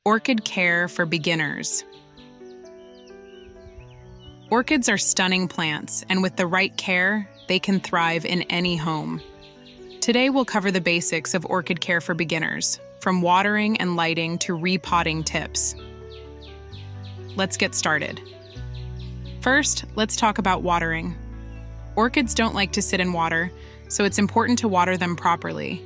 Orchid care for beginners. Orchids are stunning plants, and with the right care, they can thrive in any home. Today we'll cover the basics of orchid care for beginners, from watering and lighting to repotting tips. Let's get started. First, let's talk about watering. Orchids don't like to sit in water, so it's important to water them properly.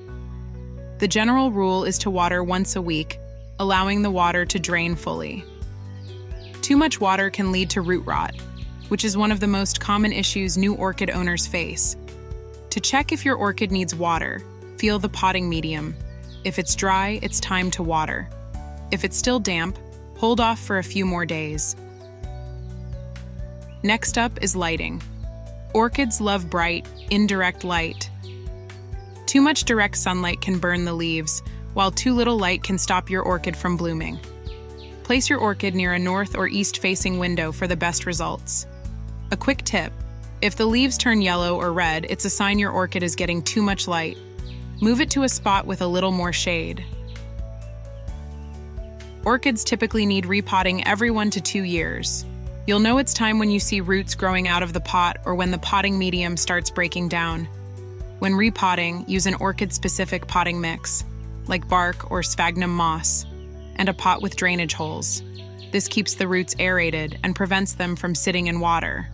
The general rule is to water once a week, allowing the water to drain fully. Too much water can lead to root rot, which is one of the most common issues new orchid owners face. To check if your orchid needs water, feel the potting medium. If it's dry, it's time to water. If it's still damp, hold off for a few more days. Next up is lighting. Orchids love bright, indirect light. Too much direct sunlight can burn the leaves, while too little light can stop your orchid from blooming. Place your orchid near a north or east-facing window for the best results. A quick tip: if the leaves turn yellow or red, it's a sign your orchid is getting too much light. Move it to a spot with a little more shade. Orchids typically need repotting every 1 to 2 years. You'll know it's time when you see roots growing out of the pot or when the potting medium starts breaking down. When repotting, use an orchid-specific potting mix, like bark or sphagnum moss, and a pot with drainage holes. This keeps the roots aerated and prevents them from sitting in water.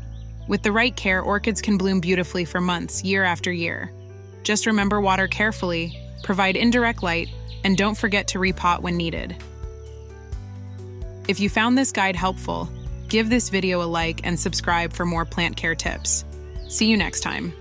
With the right care, orchids can bloom beautifully for months, year after year. Just remember, water carefully, provide indirect light, and don't forget to repot when needed. If you found this guide helpful, give this video a like and subscribe for more plant care tips. See you next time.